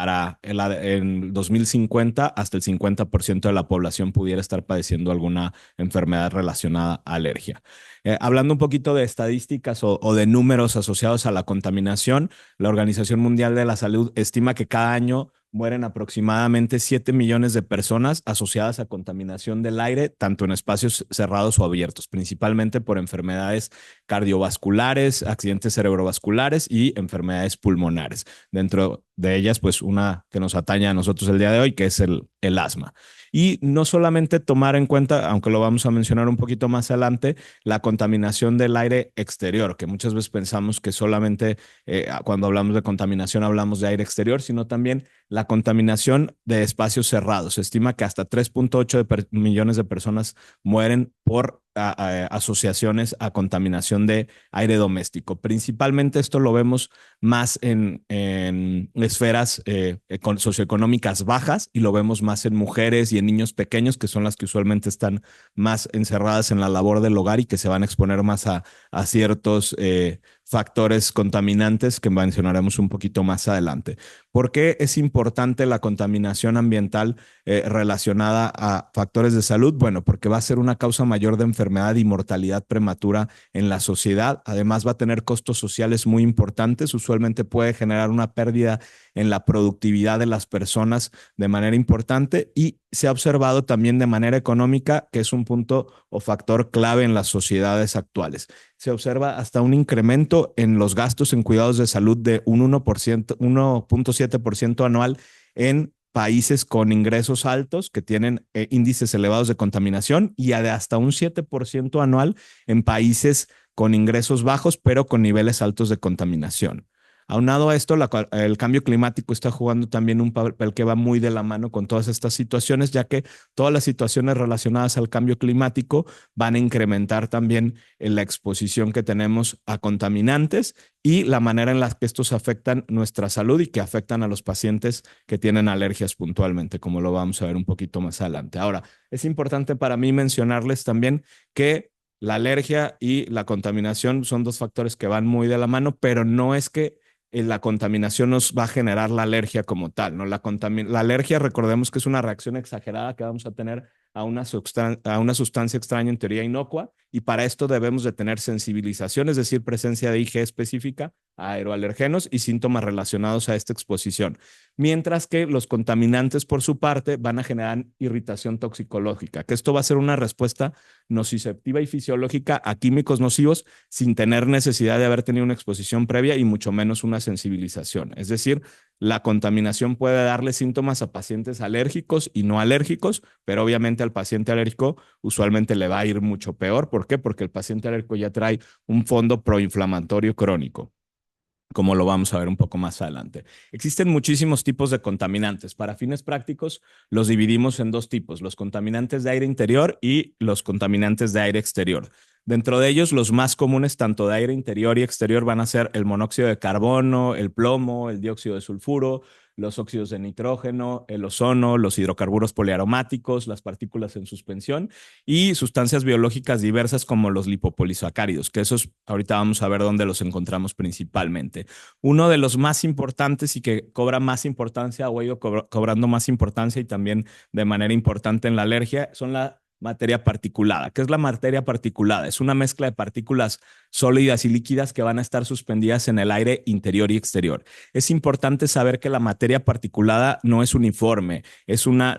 para en 2050 hasta el 50% de la población pudiera estar padeciendo alguna enfermedad relacionada a alergia. Hablando un poquito de estadísticas o de números asociados a la contaminación, la Organización Mundial de la Salud estima que cada año mueren aproximadamente 7 millones de personas asociadas a contaminación del aire, tanto en espacios cerrados o abiertos, principalmente por enfermedades cardiovasculares, accidentes cerebrovasculares y enfermedades pulmonares. Dentro de ellas, pues una que nos atañe a nosotros el día de hoy, que es el asma. Y no solamente tomar en cuenta, aunque lo vamos a mencionar un poquito más adelante, la contaminación del aire exterior, que muchas veces pensamos que solamente cuando hablamos de contaminación hablamos de aire exterior, sino también la contaminación de espacios cerrados. Se estima que hasta 3.8 millones de personas mueren por asociaciones a contaminación de aire doméstico. Principalmente esto lo vemos más en esferas socioeconómicas bajas y lo vemos más en mujeres y en niños pequeños, que son las que usualmente están más encerradas en la labor del hogar y que se van a exponer más a ciertos factores contaminantes que mencionaremos un poquito más adelante. ¿Por qué es importante la contaminación ambiental relacionada a factores de salud? Bueno, porque va a ser una causa mayor de enfermedad y mortalidad prematura en la sociedad. Además, va a tener costos sociales muy importantes. Usualmente puede generar una pérdida en la productividad de las personas de manera importante y se ha observado también de manera económica, que es un punto o factor clave en las sociedades actuales. Se observa hasta un incremento en los gastos en cuidados de salud de un 1%, 1.7% anual en países con ingresos altos que tienen índices elevados de contaminación y de hasta un 7% anual en países con ingresos bajos, pero con niveles altos de contaminación. Aunado a esto, el cambio climático está jugando también un papel que va muy de la mano con todas estas situaciones, ya que todas las situaciones relacionadas al cambio climático van a incrementar también en la exposición que tenemos a contaminantes y la manera en la que estos afectan nuestra salud y que afectan a los pacientes que tienen alergias puntualmente, como lo vamos a ver un poquito más adelante. Ahora, es importante para mí mencionarles también que la alergia y la contaminación son dos factores que van muy de la mano, pero no es que la contaminación nos va a generar la alergia como tal, ¿no? La alergia, recordemos que es una reacción exagerada que vamos a tener a una sustancia extraña, en teoría inocua, y para esto debemos de tener sensibilización, es decir, presencia de IG específica a aeroalergenos y síntomas relacionados a esta exposición. Mientras que los contaminantes, por su parte, van a generar irritación toxicológica, que esto va a ser una respuesta nociceptiva y fisiológica a químicos nocivos sin tener necesidad de haber tenido una exposición previa y mucho menos una sensibilización. Es decir, la contaminación puede darle síntomas a pacientes alérgicos y no alérgicos, pero obviamente al paciente alérgico usualmente le va a ir mucho peor. ¿Por qué? Porque el paciente alérgico ya trae un fondo proinflamatorio crónico, como lo vamos a ver un poco más adelante. Existen muchísimos tipos de contaminantes. Para fines prácticos, los dividimos en dos tipos, los contaminantes de aire interior y los contaminantes de aire exterior. Dentro de ellos, los más comunes, tanto de aire interior y exterior, van a ser el monóxido de carbono, el plomo, el dióxido de sulfuro, los óxidos de nitrógeno, el ozono, los hidrocarburos poliaromáticos, las partículas en suspensión y sustancias biológicas diversas como los lipopolisacáridos, que esos ahorita vamos a ver dónde los encontramos principalmente. Uno de los más importantes y que cobra más importancia o ha ido cobrando más importancia y también de manera importante en la alergia son la materia particulada. ¿Qué es la materia particulada? Es una mezcla de partículas sólidas y líquidas que van a estar suspendidas en el aire interior y exterior. Es importante saber que la materia particulada no es uniforme,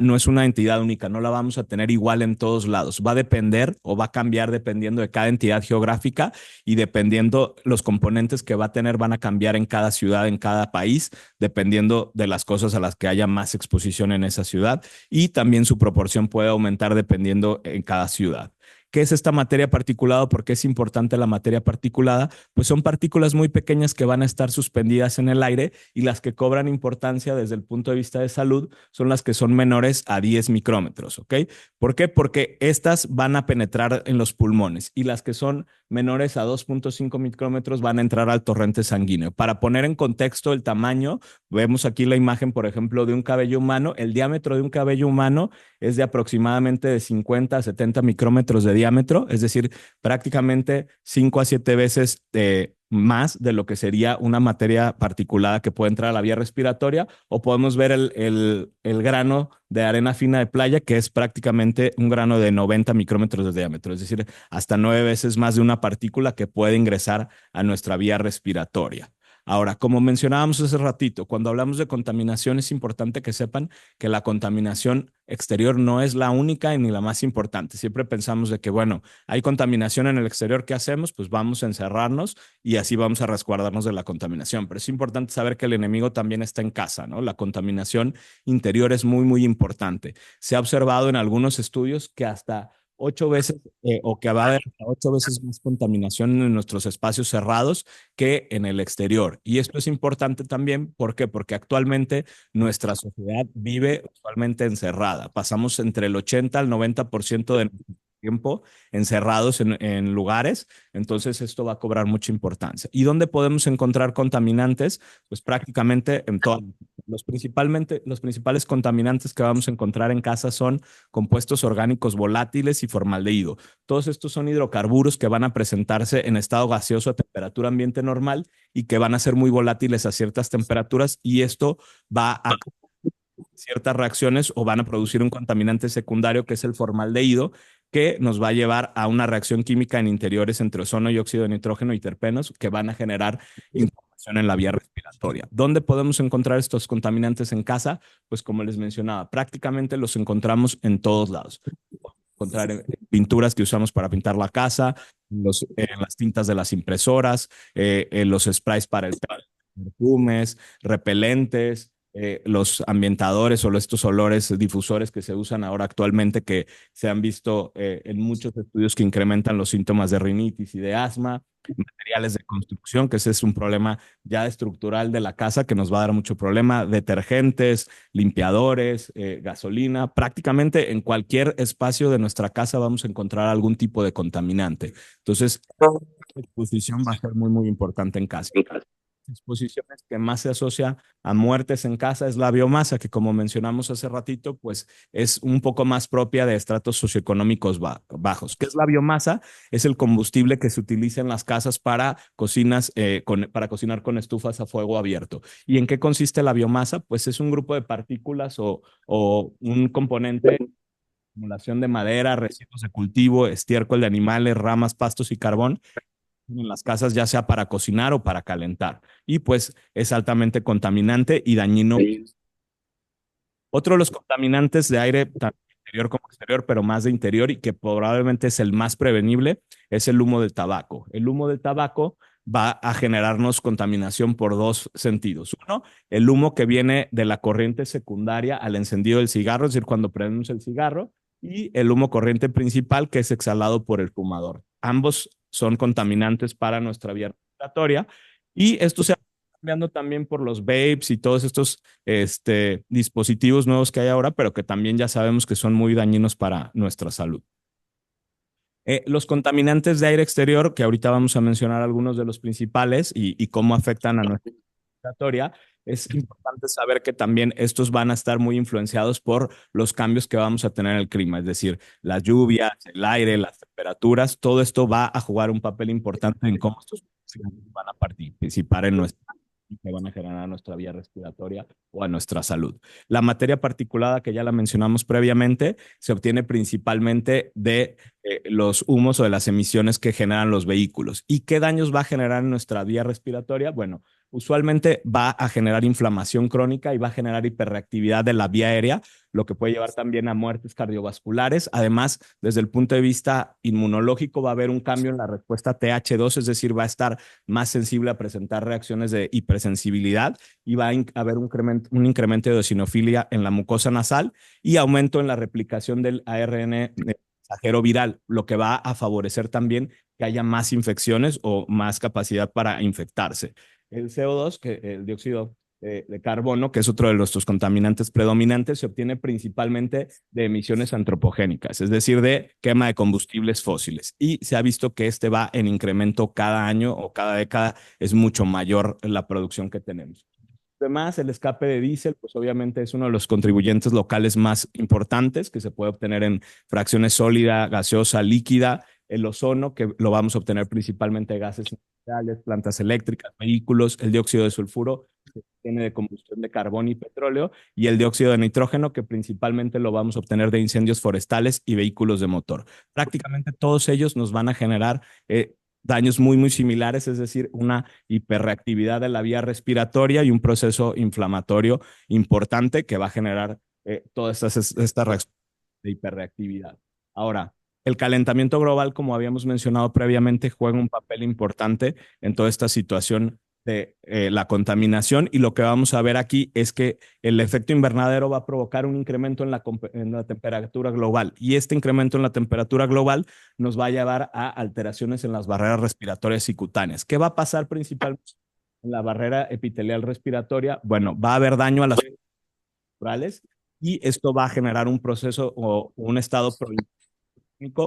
no es una entidad única, no la vamos a tener igual en todos lados. Va a depender o va a cambiar dependiendo de cada entidad geográfica y dependiendo los componentes que va a tener van a cambiar en cada ciudad, en cada país, dependiendo de las cosas a las que haya más exposición en esa ciudad y también su proporción puede aumentar dependiendo en cada ciudad. ¿Qué es esta materia particulada? ¿Por qué es importante la materia particulada? Pues son partículas muy pequeñas que van a estar suspendidas en el aire y las que cobran importancia desde el punto de vista de salud son las que son menores a 10 micrómetros, ¿ok? ¿Por qué? Porque estas van a penetrar en los pulmones y las que son menores a 2.5 micrómetros van a entrar al torrente sanguíneo. Para poner en contexto el tamaño, vemos aquí la imagen, por ejemplo, de un cabello humano. El diámetro de un cabello humano es de aproximadamente de 50 a 70 micrómetros de diámetro, es decir, prácticamente 5 a 7 veces más de lo que sería una materia particulada que puede entrar a la vía respiratoria, o podemos ver el grano de arena fina de playa, que es prácticamente un grano de 90 micrómetros de diámetro, es decir, hasta 9 veces más de una partícula que puede ingresar a nuestra vía respiratoria. Ahora, como mencionábamos hace ratito, cuando hablamos de contaminación es importante que sepan que la contaminación exterior no es la única ni la más importante. Siempre pensamos de que, bueno, hay contaminación en el exterior, ¿qué hacemos? Pues vamos a encerrarnos y así vamos a resguardarnos de la contaminación. Pero es importante saber que el enemigo también está en casa, ¿no? La contaminación interior es muy, muy importante. Se ha observado en algunos estudios que hasta 8 veces o que va a haber hasta 8 veces más contaminación en nuestros espacios cerrados que en el exterior. Y esto es importante también, ¿por qué? Porque actualmente nuestra sociedad vive usualmente encerrada. Pasamos entre el 80 al 90% de nuestro tiempo encerrados en lugares, entonces esto va a cobrar mucha importancia. ¿Y dónde podemos encontrar contaminantes? Pues prácticamente en todas. Los principales contaminantes que vamos a encontrar en casa son compuestos orgánicos volátiles y formaldehído. Todos estos son hidrocarburos que van a presentarse en estado gaseoso a temperatura ambiente normal y que van a ser muy volátiles a ciertas temperaturas, y esto va a ciertas reacciones o van a producir un contaminante secundario que es el formaldehído, que nos va a llevar a una reacción química en interiores entre ozono y óxido de nitrógeno y terpenos que van a generar inflamación en la vía respiratoria. ¿Dónde podemos encontrar estos contaminantes en casa? Pues como les mencionaba, prácticamente los encontramos en todos lados. Encontrar en pinturas que usamos para pintar la casa, en las tintas de las impresoras, en los sprays para el perfumes, repelentes, los ambientadores o estos olores difusores que se usan ahora actualmente, que se han visto en muchos estudios que incrementan los síntomas de rinitis y de asma, materiales de construcción, que ese es un problema ya estructural de la casa que nos va a dar mucho problema, detergentes, limpiadores, gasolina, prácticamente en cualquier espacio de nuestra casa vamos a encontrar algún tipo de contaminante. Entonces, la exposición va a ser muy, muy importante en casa. Exposiciones que más se asocia a muertes en casa es la biomasa, que como mencionamos hace ratito, pues es un poco más propia de estratos socioeconómicos bajos. ¿Qué es la biomasa? Es el combustible que se utiliza en las casas para para cocinar con estufas a fuego abierto. ¿Y en qué consiste la biomasa? Pues es un grupo de partículas o un componente de acumulación de madera, residuos de cultivo, estiércol de animales, ramas, pastos y carbón en las casas, ya sea para cocinar o para calentar. Y pues es altamente contaminante y dañino. Otro de los contaminantes de aire, tanto interior como exterior, pero más de interior y que probablemente es el más prevenible, es el humo del tabaco. El humo del tabaco va a generarnos contaminación por dos sentidos. Uno, el humo que viene de la corriente secundaria al encendido del cigarro, es decir, cuando prendemos el cigarro, y el humo corriente principal que es exhalado por el fumador. Ambos son contaminantes para nuestra vía respiratoria, y esto se va cambiando también por los vapes y todos estos dispositivos nuevos que hay ahora, pero que también ya sabemos que son muy dañinos para nuestra salud. Los contaminantes de aire exterior, que ahorita vamos a mencionar algunos de los principales y cómo afectan a nuestra respiratoria, es importante saber que también estos van a estar muy influenciados por los cambios que vamos a tener en el clima, es decir, las lluvias, el aire, las temperaturas, todo esto va a jugar un papel importante en cómo estos van a participar en nuestra que van a generar a nuestra vía respiratoria o a nuestra salud. La materia particulada, que ya la mencionamos previamente, se obtiene principalmente de los humos o de las emisiones que generan los vehículos. ¿Y qué daños va a generar en nuestra vía respiratoria? Bueno, usualmente va a generar inflamación crónica y va a generar hiperreactividad de la vía aérea, lo que puede llevar también a muertes cardiovasculares. Además, desde el punto de vista inmunológico, va a haber un cambio en la respuesta TH2, es decir, va a estar más sensible a presentar reacciones de hipersensibilidad, y va a haber un incremento de eosinofilia en la mucosa nasal y aumento en la replicación del ARN mensajero viral, lo que va a favorecer también que haya más infecciones o más capacidad para infectarse. El CO2, que el dióxido de carbono, que es otro de nuestros contaminantes predominantes, se obtiene principalmente de emisiones antropogénicas, es decir, de quema de combustibles fósiles. Y se ha visto que este va en incremento cada año o cada década, es mucho mayor la producción que tenemos. Además, el escape de diésel, pues obviamente es uno de los contribuyentes locales más importantes que se puede obtener en fracciones sólida, gaseosa, líquida. El ozono, que lo vamos a obtener principalmente de gases industriales, plantas eléctricas, vehículos. El dióxido de sulfuro, que tiene de combustión de carbón y petróleo. Y el dióxido de nitrógeno, que principalmente lo vamos a obtener de incendios forestales y vehículos de motor. Prácticamente todos ellos nos van a generar daños muy, muy similares, es decir, una hiperreactividad de la vía respiratoria y un proceso inflamatorio importante que va a generar todas estas reacciones de hiperreactividad. Ahora, el calentamiento global, como habíamos mencionado previamente, juega un papel importante en toda esta situación de la contaminación, y lo que vamos a ver aquí es que el efecto invernadero va a provocar un incremento en la temperatura global, y este incremento en la temperatura global nos va a llevar a alteraciones en las barreras respiratorias y cutáneas. ¿Qué va a pasar principalmente en la barrera epitelial respiratoria? Bueno, va a haber daño a las naturales, y esto va a generar un proceso o un estado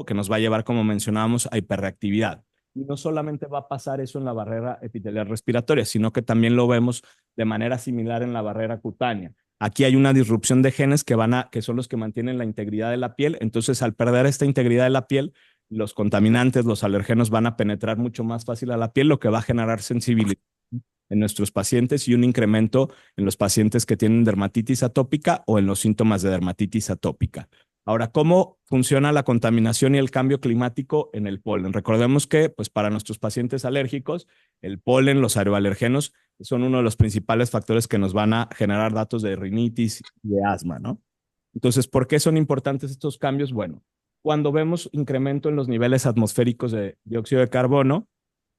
que nos va a llevar, como mencionábamos, a hiperreactividad. Y no solamente va a pasar eso en la barrera epitelial respiratoria, sino que también lo vemos de manera similar en la barrera cutánea. Aquí hay una disrupción de genes que son los que mantienen la integridad de la piel. Entonces, al perder esta integridad de la piel, los contaminantes, los alergenos van a penetrar mucho más fácil a la piel, lo que va a generar sensibilidad en nuestros pacientes y un incremento en los pacientes que tienen dermatitis atópica o en los síntomas de dermatitis atópica. Ahora, ¿cómo funciona la contaminación y el cambio climático en el polen? Recordemos que, pues, para nuestros pacientes alérgicos, el polen, los aeroalergenos, son uno de los principales factores que nos van a generar datos de rinitis y de asma, ¿no? Entonces, ¿por qué son importantes estos cambios? Bueno, cuando vemos incremento en los niveles atmosféricos de dióxido de carbono,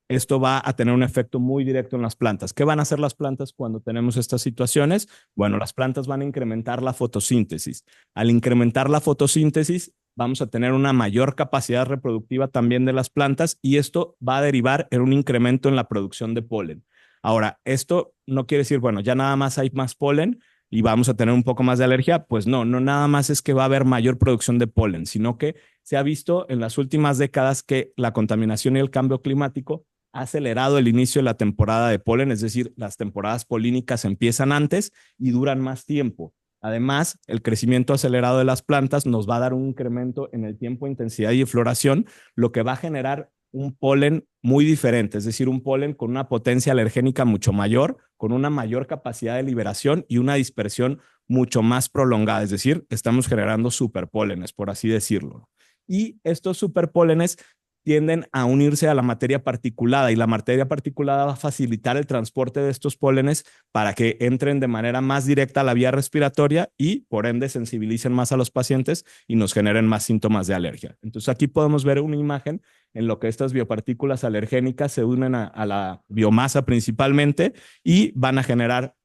esto va a tener un efecto muy directo en las plantas. ¿Qué van a hacer las plantas cuando tenemos estas situaciones? Bueno, las plantas van a incrementar la fotosíntesis. Al incrementar la fotosíntesis, vamos a tener una mayor capacidad reproductiva también de las plantas, y esto va a derivar en un incremento en la producción de polen. Ahora, esto no quiere decir, bueno, ya nada más hay más polen y vamos a tener un poco más de alergia. Pues no, no nada más es que va a haber mayor producción de polen, sino que se ha visto en las últimas décadas que la contaminación y el cambio climático ha acelerado el inicio de la temporada de polen, es decir, las temporadas polínicas empiezan antes y duran más tiempo. Además, el crecimiento acelerado de las plantas nos va a dar un incremento en el tiempo, intensidad y floración, lo que va a generar un polen muy diferente, es decir, un polen con una potencia alergénica mucho mayor, con una mayor capacidad de liberación y una dispersión mucho más prolongada, es decir, estamos generando superpólenes, por así decirlo. Y estos superpólenes tienden a unirse a la materia particulada, y la materia particulada va a facilitar el transporte de estos pólenes para que entren de manera más directa a la vía respiratoria y por ende sensibilicen más a los pacientes y nos generen más síntomas de alergia. Entonces aquí podemos ver una imagen en lo que estas biopartículas alergénicas se unen a la biomasa principalmente y van a generar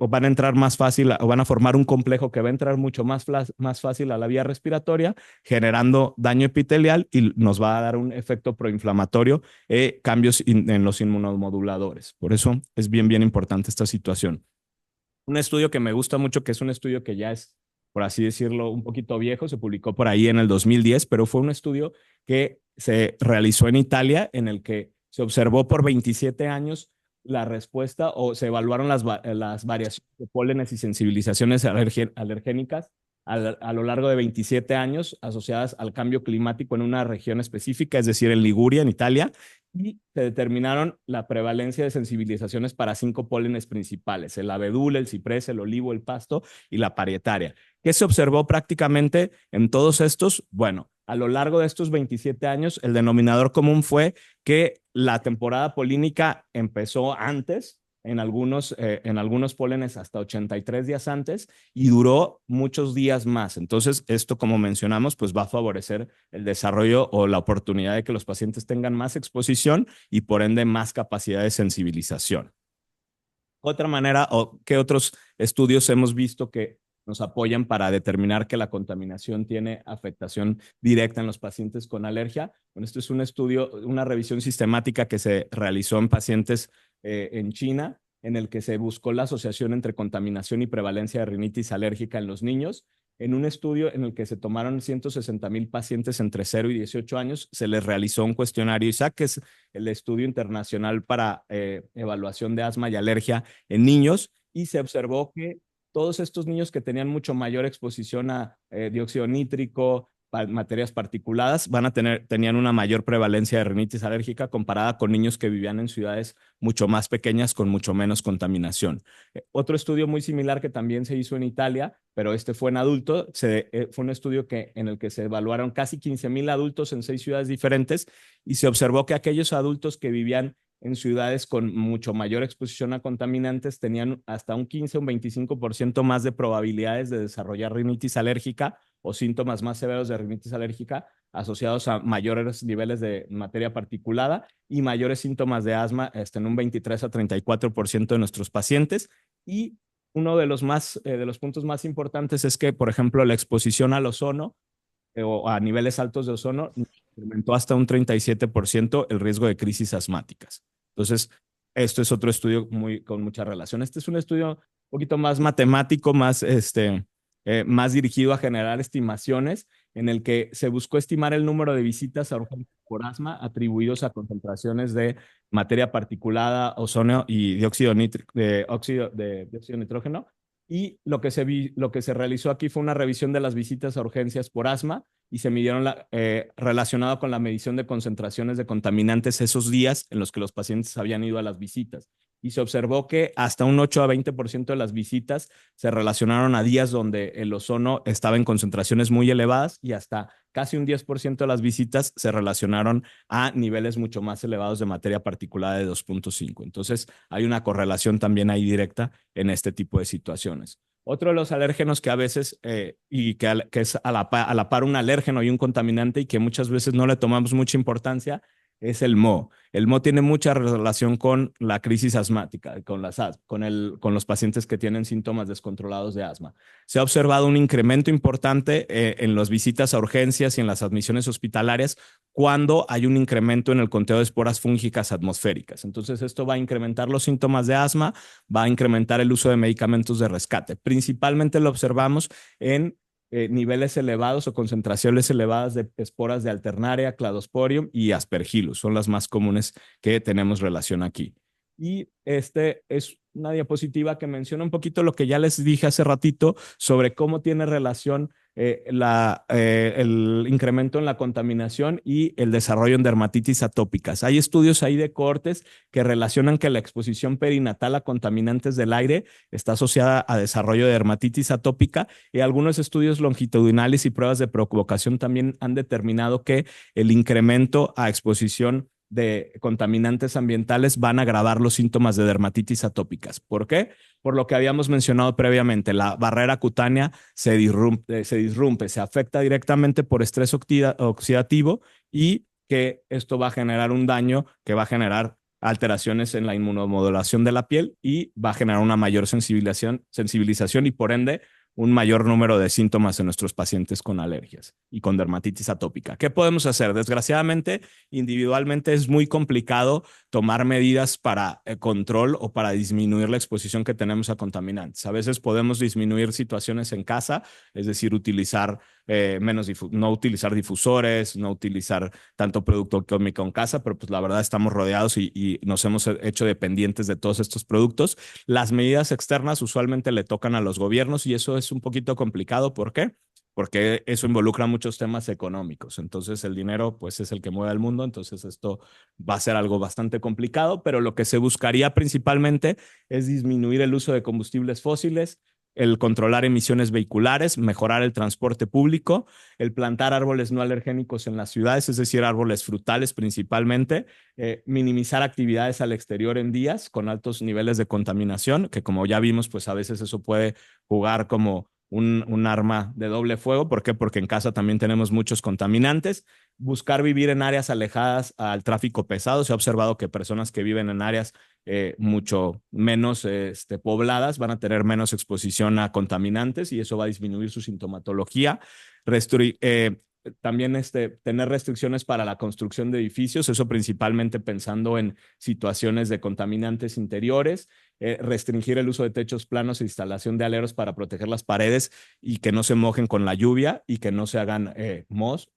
o van a entrar más fácil o van a formar un complejo que va a entrar mucho más fácil a la vía respiratoria, generando daño epitelial, y nos va a dar un efecto proinflamatorio, cambios en los inmunomoduladores. Por eso es bien, bien importante esta situación. Un estudio que me gusta mucho, que es un estudio que ya es, por así decirlo, un poquito viejo, se publicó por ahí en el 2010, pero fue un estudio que se realizó en Italia, en el que se observó por 27 años la respuesta, o se evaluaron las variaciones de pólenes y sensibilizaciones alergénicas a lo largo de 27 años asociadas al cambio climático en una región específica, es decir, en Liguria, en Italia, y se determinaron la prevalencia de sensibilizaciones para 5 pólenes principales: el abedul, el ciprés, el olivo, el pasto y la parietaria. ¿Qué se observó prácticamente en todos estos? Bueno, a lo largo de estos 27 años, el denominador común fue que la temporada polínica empezó antes, en algunos pólenes hasta 83 días antes, y duró muchos días más. Entonces, esto, como mencionamos, pues va a favorecer el desarrollo o la oportunidad de que los pacientes tengan más exposición y por ende más capacidad de sensibilización. Otra manera, o qué otros estudios hemos visto que nos apoyan para determinar que la contaminación tiene afectación directa en los pacientes con alergia. Bueno, esto es un estudio, una revisión sistemática que se realizó en pacientes en China, en el que se buscó la asociación entre contaminación y prevalencia de rinitis alérgica en los niños. En un estudio en el que se tomaron 160,000 pacientes entre 0 y 18 años, se les realizó un cuestionario ISAC, que es el estudio internacional para evaluación de asma y alergia en niños, y se observó que todos estos niños que tenían mucho mayor exposición a dióxido nítrico, materias particuladas, tenían una mayor prevalencia de rinitis alérgica comparada con niños que vivían en ciudades mucho más pequeñas con mucho menos contaminación. Otro estudio muy similar que también se hizo en Italia, pero este fue en adultos, fue un estudio en el que se evaluaron casi 15,000 adultos en 6 ciudades diferentes y se observó que aquellos adultos que vivían en ciudades con mucho mayor exposición a contaminantes tenían hasta un 15 o un 25% más de probabilidades de desarrollar rinitis alérgica o síntomas más severos de rinitis alérgica asociados a mayores niveles de materia particulada y mayores síntomas de asma en un 23 a 34% de nuestros pacientes. Y uno de los puntos más importantes es que, por ejemplo, la exposición al ozono o a niveles altos de ozono incrementó hasta un 37% el riesgo de crisis asmáticas. Entonces, esto es otro estudio con mucha relación. Este es un estudio un poquito más matemático, más dirigido a generar estimaciones, en el que se buscó estimar el número de visitas a urgencias por asma atribuidos a concentraciones de materia particulada, ozono y dióxido de nitrógeno. Y lo que se realizó aquí fue una revisión de las visitas a urgencias por asma y se midieron relacionado con la medición de concentraciones de contaminantes esos días en los que los pacientes habían ido a las visitas. Y se observó que hasta un 8 a 20% de las visitas se relacionaron a días donde el ozono estaba en concentraciones muy elevadas y hasta casi un 10% de las visitas se relacionaron a niveles mucho más elevados de materia particulada de 2.5. Entonces, hay una correlación también ahí directa en este tipo de situaciones. Otro de los alérgenos que a veces, que es a la par un alérgeno y un contaminante y que muchas veces no le tomamos mucha importancia, es el moho. El moho tiene mucha relación con la crisis asmática, con los pacientes que tienen síntomas descontrolados de asma. Se ha observado un incremento importante en las visitas a urgencias y en las admisiones hospitalarias cuando hay un incremento en el conteo de esporas fúngicas atmosféricas. Entonces, esto va a incrementar los síntomas de asma, va a incrementar el uso de medicamentos de rescate. Principalmente lo observamos en niveles elevados o concentraciones elevadas de esporas de Alternaria, Cladosporium y Aspergillus. Son las más comunes que tenemos relación aquí. Y este es una diapositiva que menciona un poquito lo que ya les dije hace ratito sobre cómo tiene relación el incremento en la contaminación y el desarrollo en dermatitis atópicas. Hay estudios ahí de cohortes que relacionan que la exposición perinatal a contaminantes del aire está asociada a desarrollo de dermatitis atópica y algunos estudios longitudinales y pruebas de provocación también han determinado que el incremento a exposición de contaminantes ambientales van a agravar los síntomas de dermatitis atópicas. ¿Por qué? Por lo que habíamos mencionado previamente, la barrera cutánea se disrumpe, se afecta directamente por estrés oxidativo y que esto va a generar un daño que va a generar alteraciones en la inmunomodulación de la piel y va a generar una mayor sensibilización y por ende un mayor número de síntomas en nuestros pacientes con alergias y con dermatitis atópica. ¿Qué podemos hacer? Desgraciadamente, individualmente es muy complicado tomar medidas para control o para disminuir la exposición que tenemos a contaminantes. A veces podemos disminuir situaciones en casa, es decir, no utilizar difusores, no utilizar tanto producto químico en casa, pero pues la verdad estamos rodeados y nos hemos hecho dependientes de todos estos productos. Las medidas externas usualmente le tocan a los gobiernos y eso es un poquito complicado. ¿Por qué? Porque eso involucra muchos temas económicos. Entonces el dinero pues es el que mueve al mundo, entonces esto va a ser algo bastante complicado, pero lo que se buscaría principalmente es disminuir el uso de combustibles fósiles, el controlar emisiones vehiculares, mejorar el transporte público, el plantar árboles no alergénicos en las ciudades, es decir, árboles frutales principalmente, minimizar actividades al exterior en días con altos niveles de contaminación, que como ya vimos, pues a veces eso puede jugar como un arma de doble fuego. ¿Por qué? Porque en casa también tenemos muchos contaminantes. Buscar vivir en áreas alejadas al tráfico pesado. Se ha observado que personas que viven en áreas mucho menos pobladas van a tener menos exposición a contaminantes y eso va a disminuir su sintomatología. También tener restricciones para la construcción de edificios, eso principalmente pensando en situaciones de contaminantes interiores, restringir el uso de techos planos e instalación de aleros para proteger las paredes y que no se mojen con la lluvia y que no se hagan mohos.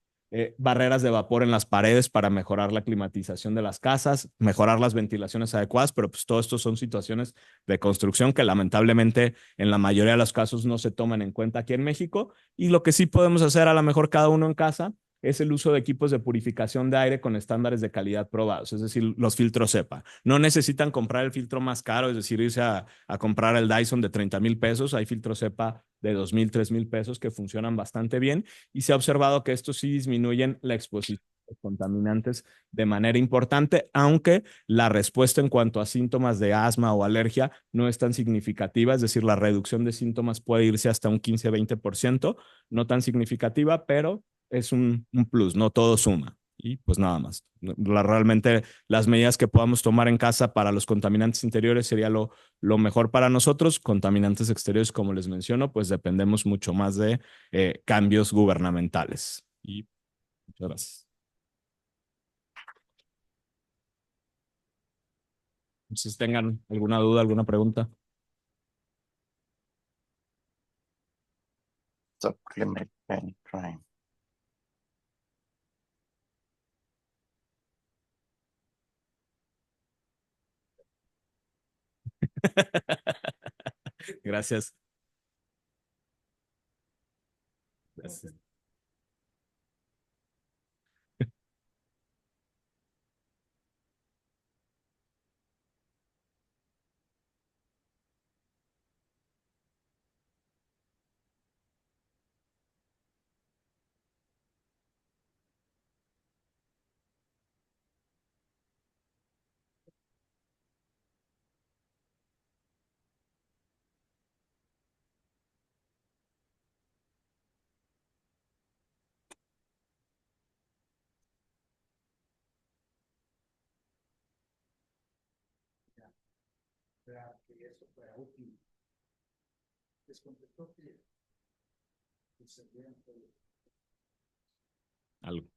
barreras de vapor en las paredes para mejorar la climatización de las casas, mejorar las ventilaciones adecuadas, pero pues todo esto son situaciones de construcción que lamentablemente en la mayoría de los casos no se toman en cuenta aquí en México. Y lo que sí podemos hacer a lo mejor cada uno en casa es el uso de equipos de purificación de aire con estándares de calidad probados, es decir, los filtros EPA. No necesitan comprar el filtro más caro, es decir, irse a comprar el Dyson de 30,000 pesos. Hay filtros EPA de 2,000, 3,000 pesos que funcionan bastante bien y se ha observado que estos sí disminuyen la exposición a contaminantes de manera importante, aunque la respuesta en cuanto a síntomas de asma o alergia no es tan significativa, es decir, la reducción de síntomas puede irse hasta un 15-20%, no tan significativa, pero es un plus, no todo suma. Y pues nada más. Realmente las medidas que podamos tomar en casa para los contaminantes interiores sería lo mejor para nosotros. Contaminantes exteriores, como les menciono, pues dependemos mucho más de cambios gubernamentales. Y muchas gracias. Si tengan alguna duda, alguna pregunta. Supplement crime. Gracias. Gracias. Para que eso fuera útil. Les contestó que se vean todo. Algo.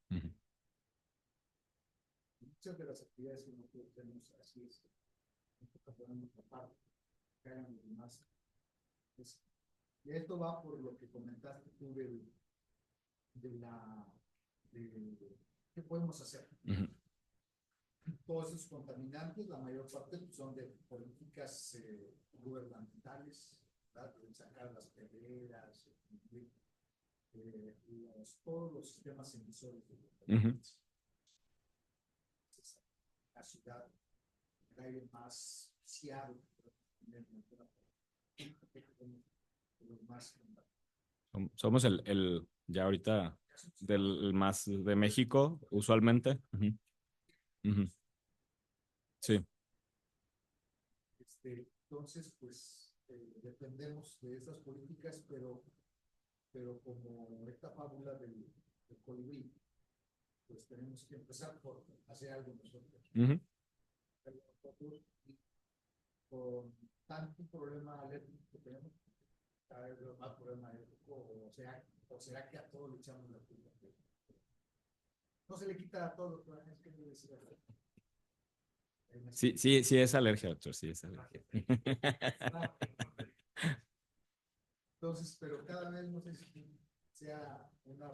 Muchas de las actividades que nosotros tenemos así es, nosotros podemos tapar, que hagan los demás. Y esto va por lo que comentaste tú de qué podemos hacer. Todos esos contaminantes, la mayor parte son de políticas gubernamentales, ¿verdad? De sacar las pedreras, todos los sistemas emisores de contaminantes. La ciudad, el aire más viciado, los más. Somos ya ahorita del más de México, usualmente. Sí. Entonces, pues dependemos de esas políticas, pero como esta fábula del colibrí, pues tenemos que empezar por hacer algo nosotros. Con tanto problema alérgico que tenemos, cada vez más problema alérgico, o será que a todos le echamos la culpa. No se le quita a todos, pero es que no decir. Sí, es alergia, doctor, sí es alergia. Entonces, pero cada vez no sé si sea una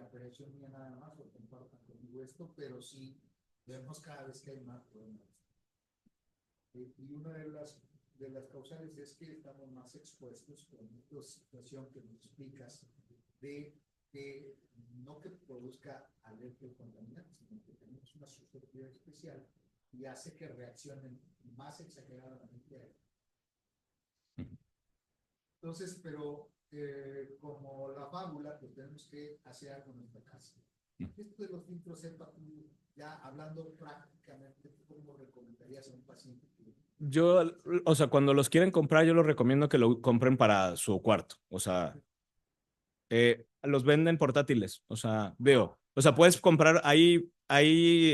apreciación mía nada más o compartan conmigo esto, pero sí vemos cada vez que hay más problemas. Y una de las causales es que estamos más expuestos con esta situación que nos explicas de que no que produzca alergia o contaminante, sino que tenemos una susceptibilidad especial y hace que reaccionen más exageradamente a él. Entonces, pero como la fábula, pues tenemos que hacer algo en nuestra casa. Esto de los filtros EPA, ya hablando prácticamente, ¿cómo recomendarías a un paciente? Yo, o sea, cuando los quieren comprar, yo los recomiendo que lo compren para su cuarto. O sea, los venden portátiles. O sea, veo. O sea, puedes comprar, hay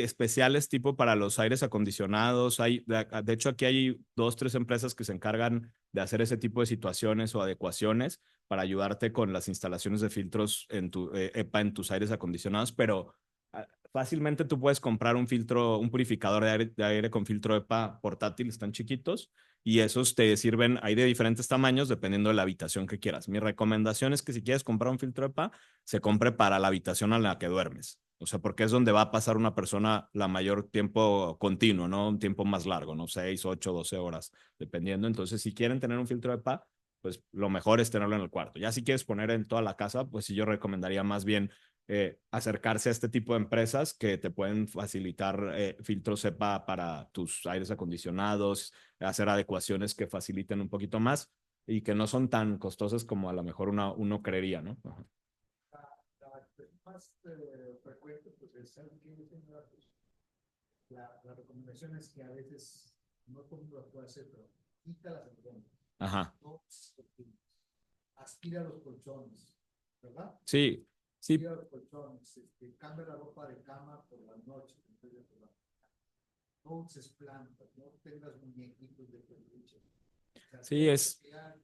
especiales tipo para los aires acondicionados. De hecho, aquí hay 2, 3 empresas que se encargan de hacer ese tipo de situaciones o adecuaciones para ayudarte con las instalaciones de filtros en EPA en tus aires acondicionados. Pero fácilmente tú puedes comprar un filtro, un purificador de aire con filtro EPA portátil, están chiquitos, y esos te sirven, hay de diferentes tamaños dependiendo de la habitación que quieras. Mi recomendación es que si quieres comprar un filtro EPA, se compre para la habitación a la que duermes. O sea, porque es donde va a pasar una persona la mayor tiempo continuo, ¿no? Un tiempo más largo, ¿no? 6, 8, 12 horas, dependiendo. Entonces, si quieren tener un filtro EPA, pues lo mejor es tenerlo en el cuarto. Ya si quieres poner en toda la casa, pues sí yo recomendaría más bien acercarse a este tipo de empresas que te pueden facilitar filtros EPA para tus aires acondicionados, hacer adecuaciones que faciliten un poquito más y que no son tan costosas como a lo mejor uno creería, ¿no? Ajá. La expresión más frecuente, pues es algo que yo tengo, pues, la recomendación es que a veces no todo el mundo lo puede hacer, pero quita las alfombras, Ajá. no aspira los colchones, ¿verdad? Sí, sí. Aspira los colchones, cambia la ropa de cama por las noches, no uses plantas, no tengas muñequitos de peluche. O sea, Sí, todo es. lo que ya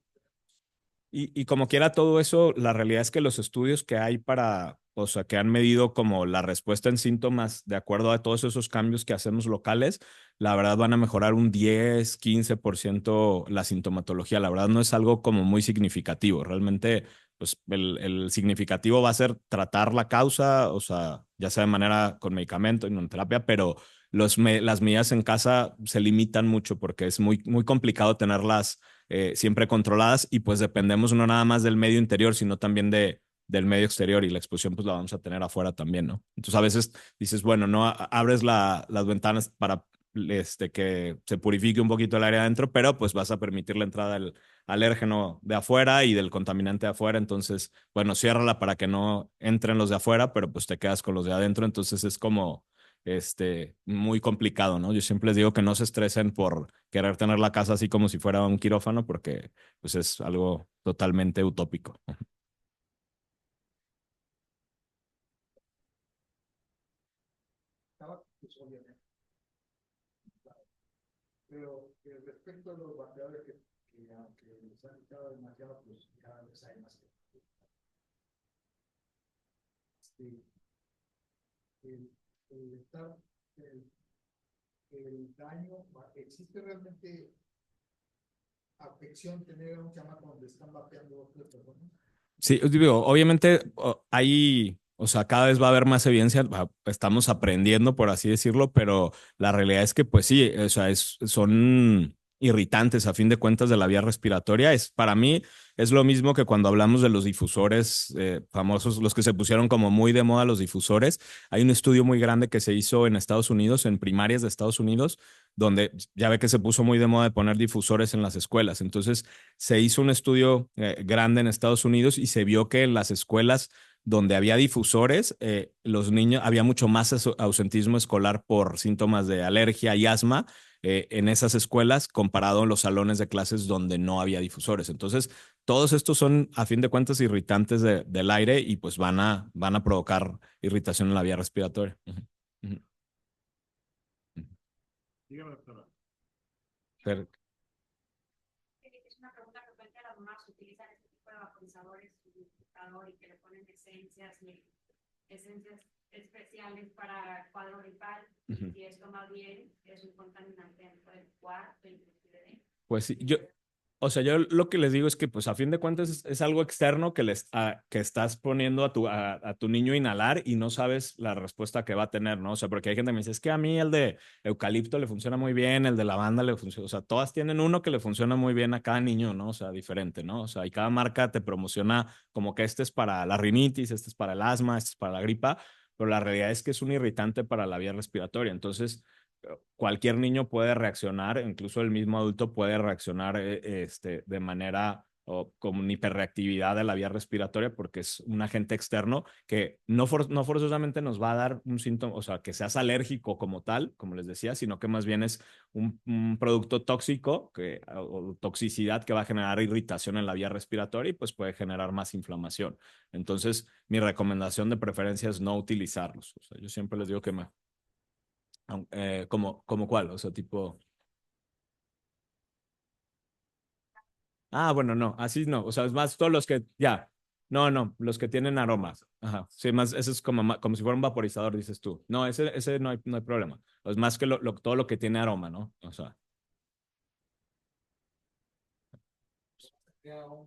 Y como quiera todo eso, la realidad es que los estudios que hay para, o sea, que han medido como la respuesta en síntomas de acuerdo a todos esos cambios que hacemos locales, la verdad van a mejorar un 10, 15% la sintomatología. La verdad no es algo como muy significativo. Realmente, pues el significativo va a ser tratar la causa, o sea, ya sea de manera con medicamento, inmunoterapia, pero las medidas en casa se limitan mucho porque es muy, muy complicado tenerlas siempre controladas y pues dependemos no nada más del medio interior, sino también del medio exterior y la exposición pues la vamos a tener afuera también, ¿no? Entonces a veces dices, bueno, no abres las ventanas para que se purifique un poquito el aire adentro, pero pues vas a permitir la entrada del alérgeno de afuera y del contaminante de afuera, entonces, bueno, ciérrala para que no entren los de afuera, pero pues te quedas con los de adentro, entonces es como muy complicado, ¿no? Yo siempre les digo que no se estresen por querer tener la casa así como si fuera un quirófano, porque pues es algo totalmente utópico. estaba, pues obviamente, claro. Pero respecto a los bateadores que aunque les han quitado demasiado, pues cada vez hay más. Este, el, el, estar, el, el daño, existe realmente afección tener a un chamaco donde están vapeando otras personas. Sí, digo, obviamente hay, o sea, cada vez va a haber más evidencia, estamos aprendiendo, por así decirlo, pero la realidad es que, pues sí, o sea, son irritantes a fin de cuentas de la vía respiratoria. Para mí, es lo mismo que cuando hablamos de los difusores famosos, los que se pusieron como muy de moda los difusores. Hay un estudio muy grande que se hizo en Estados Unidos, en primarias de Estados Unidos, donde ya ve que se puso muy de moda de poner difusores en las escuelas. Entonces, se hizo un estudio grande en Estados Unidos y se vio que en las escuelas donde había difusores, los niños, había mucho más ausentismo escolar por síntomas de alergia y asma en esas escuelas comparado en los salones de clases donde no había difusores. Entonces, todos estos son, a fin de cuentas, irritantes del aire y pues van a provocar irritación en la vía respiratoria. Uh -huh. Uh -huh. Dígame, doctora. Pero, Es una pregunta frecuente, las mamás utilizan este tipo de vaporizadores, y que le ponen esencias especiales para cuadro gripal, y esto más bien es un contaminante dentro del cuarto, inclusive. pues sí, o sea, yo lo que les digo es que, pues, a fin de cuentas es algo externo que estás poniendo a tu niño a inhalar y no sabes la respuesta que va a tener, ¿no? O sea, porque hay gente que me dice, es que a mí el de eucalipto le funciona muy bien, el de lavanda le funciona, o sea, todas tienen uno que le funciona muy bien a cada niño, ¿no? O sea, diferente, ¿no? O sea, y cada marca te promociona como que este es para la rinitis, este es para el asma, este es para la gripa, pero la realidad es que es un irritante para la vía respiratoria. Entonces, cualquier niño puede reaccionar, incluso el mismo adulto puede reaccionar de manera o como una hiperreactividad de la vía respiratoria porque es un agente externo que no forzosamente nos va a dar un síntoma, o sea, que seas alérgico como tal, como les decía, sino que más bien es un producto tóxico o toxicidad que va a generar irritación en la vía respiratoria y pues puede generar más inflamación. Entonces, mi recomendación de preferencia es no utilizarlos. O sea, yo siempre les digo que como cuál, o sea, tipo. Ah, bueno, no, así no, o sea, es más todos los que, ya, No, no, los que tienen aromas. Ajá. Sí, más, ese es como, como si fuera un vaporizador, dices tú. No, ese no hay problema. Es más que todo lo que tiene aroma, ¿no? O sea.